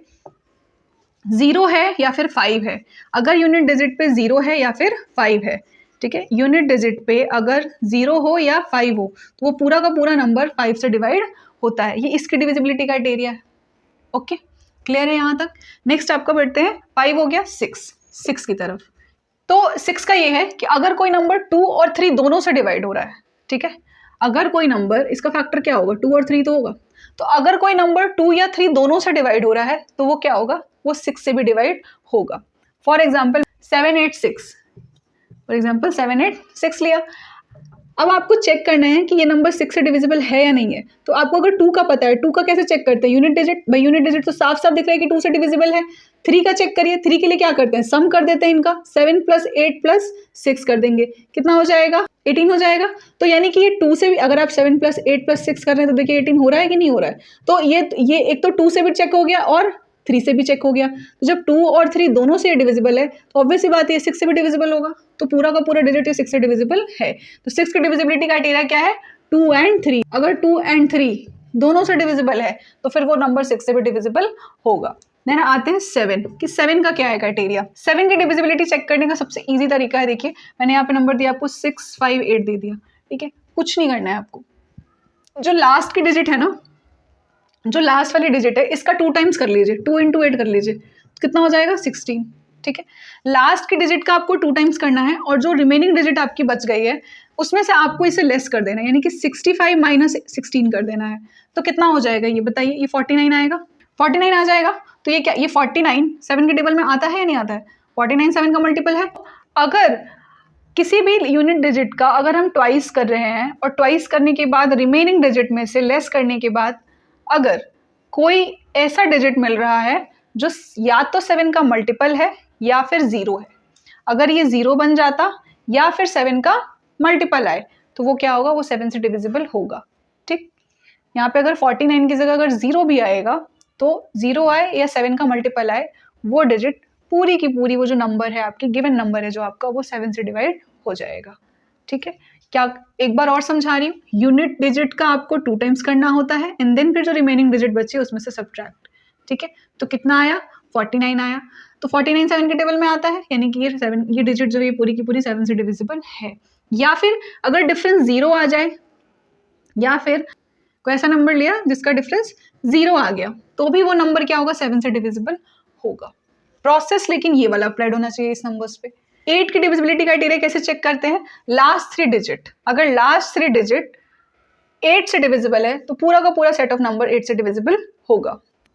0 है या फिर 5 है, अगर यूनिट डिजिट पे 0 है या फिर 5 है, ठीक है, यूनिट डिजिट पे अगर 0 हो या 5 हो तो वो पूरा का पूरा नंबर 5 से डिवाइड होता है। ये इसकी डिविजिबिलिटी क्राइटेरिया है। ओके, क्लियर है यहाँ तक? नेक्स्ट आपका बढ़ते हैं, 5 हो गया 6 की तरफ। तो 6 का ये है कि अगर कोई नंबर 2 और 3 दोनों से डिवाइड हो रहा है, ठीक है, अगर कोई नंबर, इसका फैक्टर क्या होगा? 2 और 3 तो होगा, तो अगर कोई नंबर 2 या 3 दोनों से डिवाइड हो रहा है तो वो क्या होगा? वो 6 से भी डिवाइड होगा। फॉर एग्जाम्पल 786, फॉर एग्जाम्पल 786 लिया। अब आपको चेक करना है कि ये नंबर 6 से डिविजिबल है या नहीं है। तो आपको अगर 2 का पता है, 2 का कैसे चेक करते हैं? यूनिट डिजिट, भाई यूनिट डिजिट तो साफ साफ दिख रहा है कि 2 से डिविजिबल है। 3 का चेक करिए, 3 के लिए क्या करते हैं? सम कर देते हैं इनका, 7 + 8 + 6 कर देंगे, कितना हो जाएगा? 18 हो जाएगा। तो यानी कि ये 2 से भी, अगर आप 7 + 8 + 6 कर रहे हैं तो देखिए 18 हो रहा है कि नहीं हो रहा है। तो ये एक तो 2 से भी चेक हो गया और 3 से भी चेक हो गया। तो जब 2 और 3 दोनों से डिविजिबल है तो ऑब्वियस सी बात है 6 से भी डिविजिबल होगा, तो पूरा का पूरा डिजिट ये 6 से डिविजिबल है। तो 6 की डिविजिबिलिटी क्राइटेरिया क्या है? 2 and 3। अगर 2 and 3 दोनों से डिविजिबल है तो फिर वो नंबर 6 से भी डिविजिबल होगा। देन आते हैं 7, कि 7 का क्या है क्राइटेरिया? 7 की डिविजिबिलिटी चेक करने का सबसे ईजी तरीका है, देखिए मैंने यहाँ पे नंबर दिया आपको 658 दे दिया, ठीक है, कुछ नहीं करना है आपको। जो लास्ट की डिजिट है ना, जो लास्ट वाली डिजिट है, इसका 2 टाइम्स कर लीजिए, 2 × 8 कर लीजिए, कितना हो जाएगा? 16, ठीक है। लास्ट की डिजिट का आपको 2 टाइम्स करना है और जो रिमेनिंग डिजिट आपकी बच गई है उसमें से आपको इसे लेस कर देना है, यानी कि 65 - 16 कर देना है। तो कितना हो जाएगा ये बताइए? ये 49 आएगा, 49 आ जाएगा। तो ये क्या, ये 49 7 के टेबल में आता है या नहीं आता है? 49 7 का मल्टीपल है। अगर किसी भी यूनिट डिजिट का अगर हम ट्वाइस कर रहे हैं और ट्वाइस करने के बाद रिमेनिंग डिजिट में से लेस करने के बाद अगर कोई ऐसा डिजिट मिल रहा है जो या तो 7 का मल्टीपल है या फिर 0 है, अगर ये 0 बन जाता या फिर 7 का मल्टीपल आए तो वो क्या होगा? वो 7 से डिविजिबल होगा, ठीक। यहाँ पे अगर 49 की जगह अगर 0 भी आएगा तो 0 आए या 7 का मल्टीपल आए, वो डिजिट पूरी की पूरी, वो जो नंबर है आपकी, गिवन नंबर है जो आपका, वो 7 से डिवाइड हो जाएगा, ठीक है। क्या, एक बार और समझा रही हूँ, यूनिट डिजिट का आपको 2 टाइम्स करना होता है एंड देन फिर जो रिमेनिंग डिजिट बची उसमें से सब्ट्रैक्ट, ठीक है। तो कितना आया? 49 आया। तो 49 7 के टेबल में आता है, यानी कि ये डिजिट जो है पूरी की पूरी 7 से डिविजिबल है। या फिर अगर डिफरेंस 0 आ जाए या फिर कोई ऐसा नंबर लिया जिसका डिफरेंस 0 आ गया तो भी वो नंबर क्या होगा? 7 से डिविजिबल होगा। प्रोसेस लेकिन ये वाला अप्लाइड होना चाहिए इस नंबर्स पे। 8 की डिविजिबिलिटी क्राइटेरिया कैसे चेक करते हैं? लास्ट 3 डिजिट, अगर लास्ट 3 डिजिट 8 से डिविजिबल है तो पूरा का पूरा सेट ऑफ नंबर 8 से डिविजिबल होगा।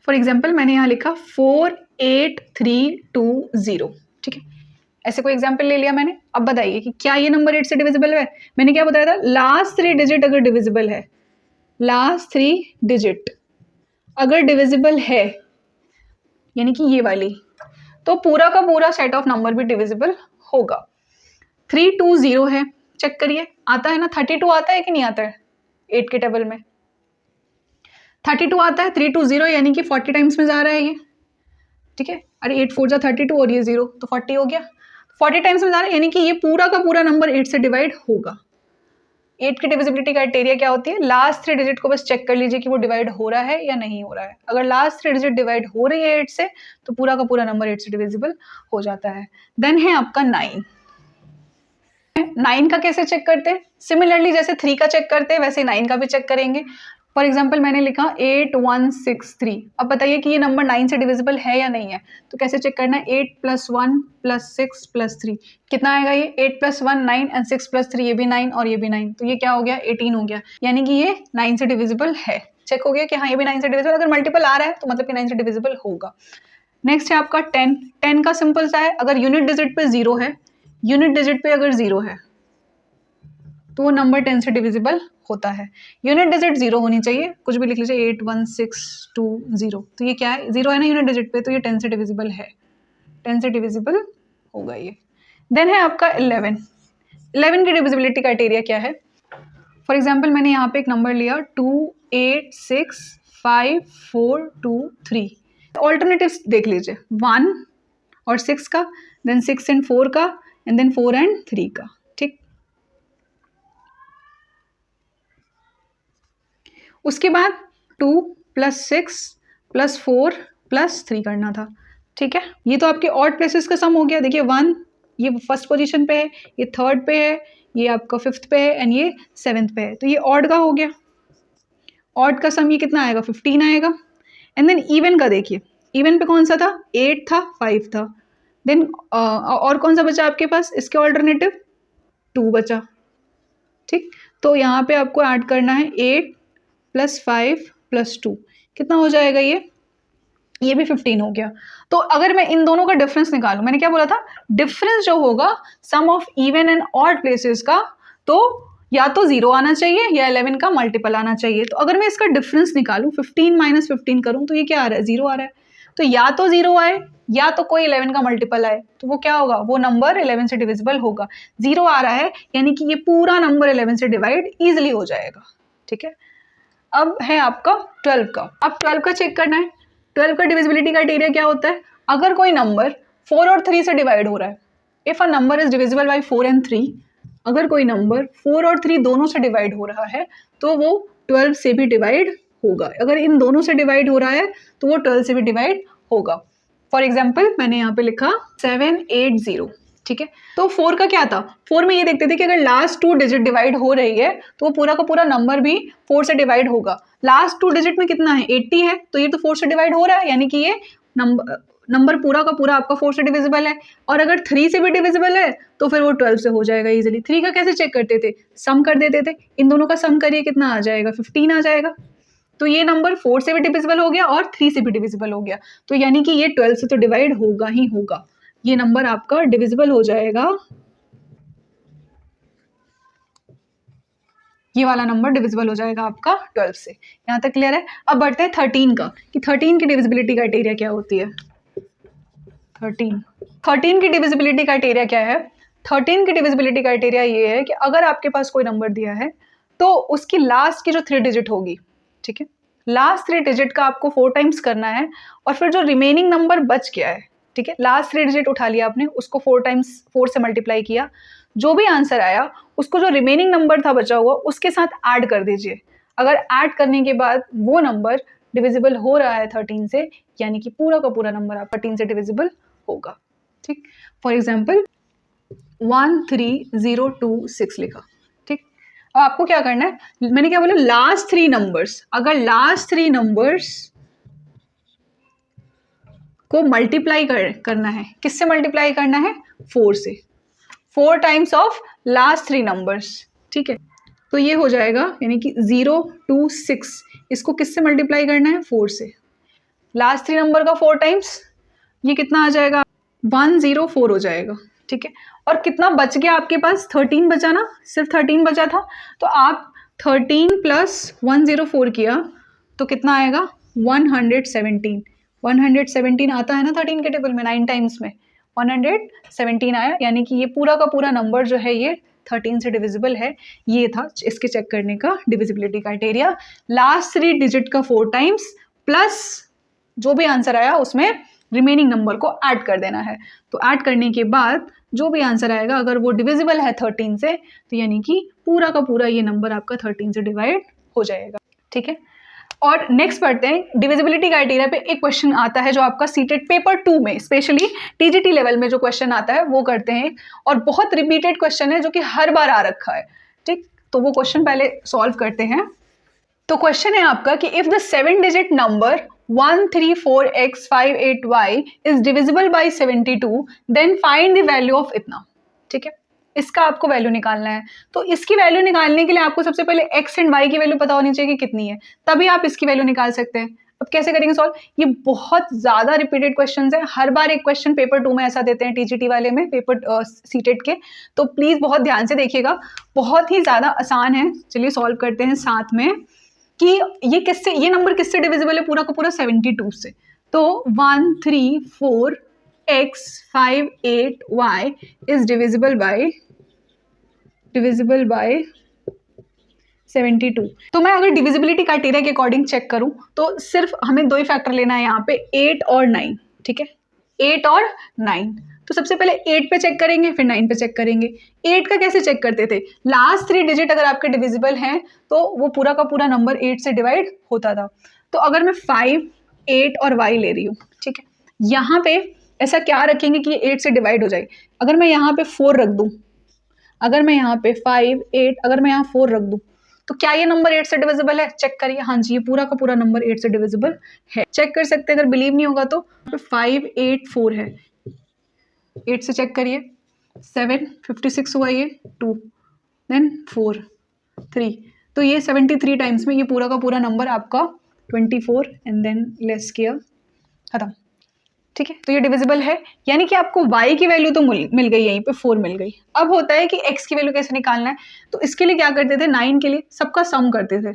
फॉर एग्जाम्पल मैंने यहाँ लिखा 4 8 3 2 0, ठीक है। ऐसे कोई एग्जाम्पल ले लिया मैंने। अब बताइए कि क्या ये नंबर 8 से डिविजिबल है? मैंने क्या बताया था, लास्ट 3 डिजिट अगर डिविजिबल है, लास्ट 3 डिजिट अगर डिविजिबल है, यानी कि ये वाली, तो पूरा का पूरा सेट ऑफ नंबर भी डिविजिबल होगा। 320 है, चेक करिए आता है ना, 32 आता है कि नहीं आता है 8 के टेबल में? 32 आता है, 320 यानी कि 40 टाइम्स में जा रहा है ये, ठीक है। अरे 8 4 जा 32 और ये 0 तो 40 हो गया, 40 टाइम्स में जा रहा है, यानी कि ये पूरा का पूरा नंबर 8 से डिवाइड होगा। 8 की डिविजिबिलिटी क्राइटेरिया क्या होती है, लास्ट 3 डिजिट को बस चेक कर लीजिए कि वो डिवाइड हो रहा है या नहीं हो रहा है। अगर लास्ट 3 डिजिट डिवाइड हो रही है 8 से, तो पूरा का पूरा नंबर 8 से डिविजिबल हो जाता है। देन है आपका 9। 9 का कैसे चेक करते हैं? सिमिलरली जैसे 3 का चेक करते हैं वैसे 9 का भी चेक करेंगे। फॉर एग्जाम्पल मैंने लिखा 8163। अब बताइए कि ये नंबर 9 से डिविजिबल है या नहीं है, तो कैसे चेक करना है? 8 + 1 + 6 + 3 कितना आएगा? ये 8 + 1 9 एंड 6 + 3 ये भी 9 और ये भी 9, तो ये क्या हो गया? 18 हो गया, यानी कि ये 9 से डिविजिबल है। चेक हो गया कि हाँ ये भी 9 से डिविजिबल, अगर मल्टीपल आ रहा है तो मतलब कि 9 से डिविजिबल होगा। नेक्स्ट है आपका 10। 10 का सिंपल सा है, अगर यूनिट डिजिट पे 0 है, यूनिट डिजिट पे अगर 0 है तो वो नंबर 10 से डिविजिबल होता है। यूनिट डिजिट 0 होनी चाहिए, कुछ भी लिख लीजिए 81620, तो ये क्या है? 0 है ना यूनिट डिजिट पे, तो ये 10 से डिविजिबल है, 10 से डिविजिबल होगा ये। देन है आपका 11। 11 की डिविजिबिलिटी क्राइटेरिया क्या है? फॉर एग्जाम्पल मैंने यहाँ पे एक नंबर लिया 286542 ऑल्टरनेटिव्स देख लीजिए, 1 और 6 का, देन 6 एंड 4 का, एंड देन 4 एंड 3 का, ठीक। उसके बाद 2 + 6 + 4 + 3 करना था, ठीक है। ये तो आपके ऑड प्लेसेस का सम हो गया। देखिए 1 ये फर्स्ट पोजीशन पे है, ये थर्ड पे है, ये आपका 5th पे है एंड ये 7th पे है, तो ये ऑड का हो गया। ऑड का सम ये कितना आएगा? 15 आएगा। एंड देन इवन का देखिए, इवन पे कौन सा था? 8 था, 5 था। देन और कौन सा बचा आपके पास? इसके ऑल्टरनेटिव 2 बचा, ठीक। तो यहाँ पे आपको ऐड करना है 8 + 5 + 2, कितना हो जाएगा ये भी 15 हो गया। तो अगर मैं इन दोनों का डिफरेंस निकालूं, मैंने क्या बोला था, डिफरेंस जो होगा sum of even and odd places का, तो या तो 0 आना चाहिए या 11 का मल्टीपल आना चाहिए। तो अगर मैं इसका डिफरेंस निकालूं, 15 - 15 करूं, तो ये क्या आ रहा है? 0 आ रहा है। तो या तो 0 आए या तो कोई 11 का मल्टीपल आए, तो वो क्या होगा? वो नंबर 11 से डिविजिबल होगा। 0 आ रहा है यानी कि ये पूरा नंबर 11 से डिवाइड ईजिली हो जाएगा, ठीक है। अब है आपका 12 का। अब 12 का चेक करना है। 12 का डिविजिबिलिटी क्राइटेरिया क्या होता है? अगर कोई नंबर 4 और 3 से डिवाइड हो रहा है, if a number is divisible bye 4 and 3, अगर कोई नंबर 4 और 3 दोनों से डिवाइड हो रहा है तो वो 12 से भी डिवाइड होगा। अगर इन दोनों से डिवाइड हो रहा है तो वो 12 से भी डिवाइड होगा। फॉर एग्जाम्पल मैंने यहाँ पे लिखा 780, ठीक है। तो 4 का क्या था? 4 में ये देखते थे कि अगर लास्ट 2 डिजिट डिवाइड हो रही है तो वो पूरा का पूरा नंबर भी 4 से डिवाइड होगा। लास्ट 2 डिजिट में कितना है? 80 है, तो ये तो 4 से डिवाइड हो रहा है, यानी कि ये नंबर पूरा का पूरा आपका 4 से डिविजिबल है। और अगर 3 से भी डिविजिबल है तो फिर वो 12 से हो जाएगा इजीली। 3 का कैसे चेक करते थे? सम कर देते थे, इन दोनों का सम करिए, कितना आ जाएगा? 15 आ जाएगा। तो ये नंबर 4 से भी डिविजिबल हो गया और 3 से भी डिविजिबल हो गया, तो यानी कि ये 12 से तो डिवाइड होगा ही होगा। ये नंबर आपका डिविजिबल हो जाएगा, ये वाला नंबर डिविजिबल हो जाएगा आपका 12 से। यहाँ तक क्लियर है? अब बढ़ते हैं 13 का, कि 13 की डिविजिबिलिटी क्राइटेरिया क्या होती है। 13 की डिविजिबिलिटी क्राइटेरिया क्या है? 13 की डिविजिबिलिटी क्राइटेरिया ये है कि अगर आपके पास कोई नंबर दिया है तो उसकी लास्ट की जो 3 डिजिट होगी, ठीक है, लास्ट 3 डिजिट का आपको 4 टाइम्स करना है, और फिर जो रिमेनिंग नंबर बच गया है, ठीक है, लास्ट 3 डिजिट उठा लिया आपने, उसको 4 टाइम्स 4 से मल्टीप्लाई किया, जो भी आंसर आया उसको जो रिमेनिंग नंबर था बचा हुआ उसके साथ ऐड कर दीजिए। अगर ऐड करने के बाद वो नंबर डिविजिबल हो रहा है 13 से, यानी कि पूरा का पूरा नंबर आप 13 से डिविजिबल होगा, ठीक। फॉर एग्जाम्पल 13026 लिखा, ठीक। अब आपको क्या करना है, मैंने क्या बोला, लास्ट 3 नंबर्स, अगर लास्ट 3 नंबर्स को मल्टीप्लाई करना है, किससे मल्टीप्लाई करना है? 4 से, 4 टाइम्स ऑफ लास्ट 3 नंबर्स, ठीक है। तो ये हो जाएगा, यानी कि 026 इसको किससे मल्टीप्लाई करना है? 4 से। लास्ट 3 नंबर का 4 टाइम्स, ये कितना आ जाएगा? 104 हो जाएगा, ठीक है। और कितना बच गया आपके पास, 13 बचा ना, सिर्फ 13 बचा था। तो आप 13 + 104 किया तो कितना आएगा, 117। 117 आता है ना 13 के टेबल में, 9 टाइम्स में 117 आया, यानी कि ये पूरा का पूरा नंबर जो है ये 13 से डिविजिबल है। ये था इसके चेक करने का डिविजिबिलिटी क्राइटेरिया। लास्ट 3 डिजिट का 4 टाइम्स प्लस जो भी आंसर आया उसमें रिमेनिंग नंबर को ऐड कर देना है। तो ऐड करने के बाद जो भी आंसर आएगा अगर वो डिविजिबल है 13 से, तो यानी कि पूरा का पूरा ये नंबर आपका 13 से डिवाइड हो जाएगा। ठीक है। और नेक्स्ट पढ़ते हैं, डिविजिबिलिटी क्राइटेरिया पे एक क्वेश्चन आता है जो आपका सीटेट पेपर 2 में, स्पेशली टीजीटी लेवल में जो क्वेश्चन आता है वो करते हैं, और बहुत रिपीटेड क्वेश्चन है जो कि हर बार आ रखा है। ठीक, तो वो क्वेश्चन पहले सॉल्व करते हैं। तो क्वेश्चन है आपका कि if the 7 digit number 134x58y is divisible by 72 then find the value of इतना। ठीक है, इसका आपको वैल्यू निकालना है। तो इसकी वैल्यू निकालने के लिए आपको सबसे पहले x एंड y की वैल्यू पता होनी चाहिए कि कितनी है, तभी आप इसकी वैल्यू निकाल सकते हैं। अब कैसे करेंगे सॉल्व, ये बहुत ज्यादा रिपीटेड क्वेश्चंस है, हर बार एक क्वेश्चन पेपर 2 में ऐसा देते हैं टीजीटी वाले में, पेपर सीटेट के। तो प्लीज बहुत ध्यान से देखिएगा, बहुत ही ज्यादा आसान है। चलिए सॉल्व करते हैं साथ में कि ये किससे, ये नंबर किससे डिविजिबल है, पूरा का पूरा 72 से। तो 134x58y इज डिविजिबल बाय 72। तो मैं अगर डिविजिबिलिटी क्राइटेरिया के अकॉर्डिंग चेक करूं तो सिर्फ हमें 2 ही फैक्टर लेना है यहाँ पे, 8 और 9। ठीक है, 8 और 9। तो सबसे पहले 8 पे चेक करेंगे, फिर 9 पे चेक करेंगे। 8 का कैसे चेक करते थे, लास्ट 3 डिजिट अगर आपके डिविजिबल हैं तो वो पूरा का पूरा नंबर 8 से डिवाइड होता था। तो अगर मैं 5, 8 और y ले रही हूँ, ठीक है, यहाँ पे ऐसा क्या रखेंगे कि 8 से डिवाइड हो जाए। अगर मैं यहाँ पे 4 रख दूँ, अगर मैं यहाँ पे 5, 8, अगर मैं यहाँ 4 रख दूँ, तो क्या ये नंबर 8 से डिविजिबल है, चेक करिए। हाँ जी, ये पूरा का पूरा नंबर 8 से डिविजिबल है, चेक कर सकते हैं। अगर बिलीव नहीं होगा तो 5, 8, 4 है, 8 से चेक करिए, 7, 56 हुआ ये, 2, देन 4, 3, तो ये 73 टाइम्स में ये पूरा का पूरा नंबर आपका 24 एंड देन लेस किया, खत्म। ठीक है, तो ये डिविजिबल है, यानी कि आपको y की वैल्यू तो मिल गई, यहीं पे 4 मिल गई। अब होता है कि x की वैल्यू कैसे निकालना है, तो इसके लिए क्या करते थे, 9 के लिए सबका सम करते थे,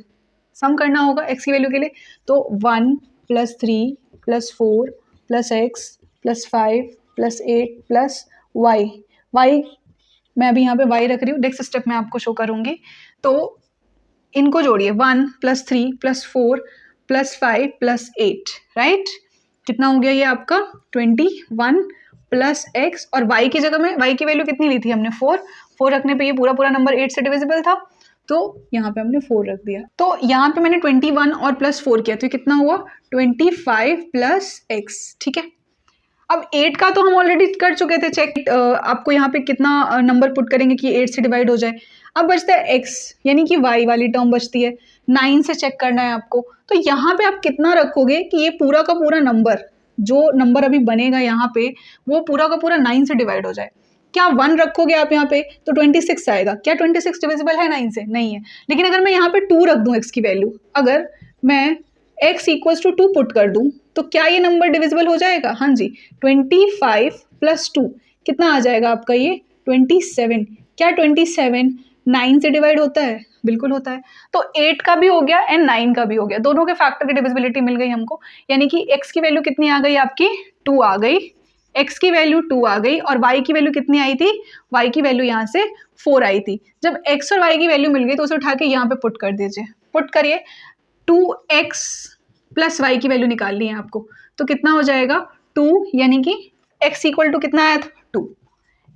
सम करना होगा x की वैल्यू के लिए। तो 1 + 3 + 4 + x + 5 + 8 + y। मैं अभी यहाँ पे y रख रही हूँ, नेक्स्ट स्टेप में आपको शो करूँगी। तो इनको जोड़िए, 1 + 3 + 4 + 5 + 8, राइट। कितना हो गया ये आपका 21 + x, और y की जगह में y की वैल्यू कितनी ली थी हमने, 4 रखने पे ये पूरा पूरा नंबर 8 से डिविजिबल था, तो यहाँ पे हमने 4 रख दिया। तो यहाँ पे मैंने 21 और +4 किया, तो कितना हुआ 25 + x। ठीक है, अब 8 का तो हम ऑलरेडी कर चुके थे चेक, आपको यहाँ पे कितना नंबर पुट करेंगे कि 8 से डिवाइड हो जाए। अब बचता है x, यानी कि y वाली टर्म बचती है, 9 से चेक करना है आपको। तो यहाँ पे आप कितना रखोगे कि ये पूरा का पूरा नंबर, जो नंबर अभी बनेगा यहाँ पे, वो पूरा का पूरा 9 से डिवाइड हो जाए। क्या 1 रखोगे आप यहाँ पे तो 26 आएगा। क्या 26 डिविजिबल है 9 से, नहीं है। लेकिन अगर मैं यहाँ पे 2 रख दूँ x की वैल्यू, अगर मैं x = 2 पुट कर दूँ, तो क्या ये नंबर डिविजिबल हो जाएगा। हाँ जी, 25 + 2 कितना आ जाएगा आपका, ये 27। क्या 27 9 से डिवाइड होता है, बिल्कुल होता है। तो 8 का भी हो गया एंड 9 का भी हो गया, दोनों के फैक्टर की डिविजिबिलिटी मिल गई हमको। यानी कि x की वैल्यू कितनी आ गई आपकी, 2 आ गई, x की वैल्यू 2 आ गई, और y की वैल्यू कितनी आई थी, y की वैल्यू यहाँ से 4 आई थी। जब x और y की वैल्यू मिल गई तो उसे उठा के यहाँ पे पुट कर दीजिए, पुट करिए। 2x + y की वैल्यू निकालनी है आपको, तो कितना हो जाएगा 2, यानी कि x = कितना आया था 2,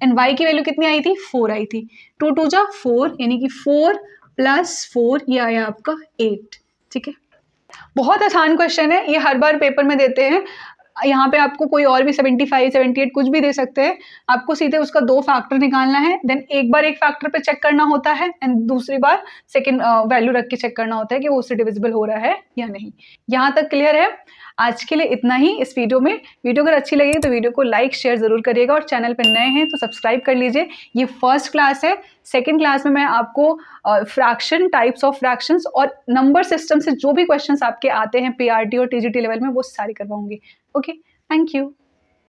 एंड y की वैल्यू कितनी आई थी, 4 आई थी। 2 × 2 = 4, यानी कि 4 + 4 ये आया आपका 8। ठीक है, बहुत आसान क्वेश्चन है, ये हर बार पेपर में देते हैं। यहाँ पे आपको कोई और भी 75, 78 कुछ भी दे सकते हैं, आपको सीधे उसका 2 फैक्टर निकालना है, देन एक बार एक फैक्टर पे चेक करना होता है एंड दूसरी बार सेकंड वैल्यू रख के चेक करना होता है कि वो उससे डिविजिबल हो रहा है या नहीं। यहाँ तक क्लियर है। आज के लिए इतना ही इस वीडियो में। वीडियो अगर अच्छी लगी तो वीडियो को लाइक शेयर जरूर करिएगा, और चैनल पर नए हैं तो सब्सक्राइब कर लीजिए। ये फर्स्ट क्लास है, सेकेंड क्लास में मैं आपको फ्रैक्शन, टाइप्स ऑफ फ्रैक्शंस और नंबर सिस्टम से जो भी क्वेश्चंस आपके आते हैं पीआरटी और टीजीटी लेवल में, वो सारी करवाऊंगी। Okay, thank you.